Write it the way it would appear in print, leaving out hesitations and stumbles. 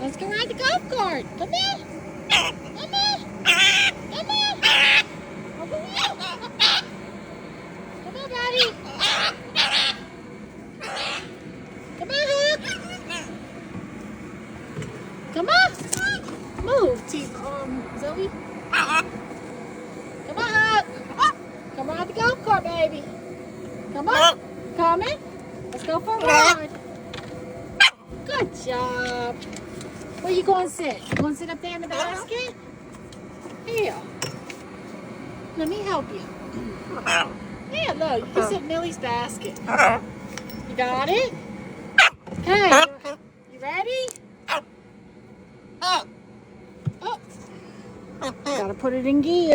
Let's go ride the golf cart. Come on. Come on. Come on. Over here. Come on, buddy. Come on, Hook. Come on. Move, Zoe. Come on, Hook. Come ride the golf cart, baby. Come on. Coming. Let's go for a ride. Good job. Where you going to sit? You going to sit up there in the basket? Here. Let me help you. Here, look. You can sit in Millie's basket. You got it? Okay. You ready? Oh. Gotta put it in gear.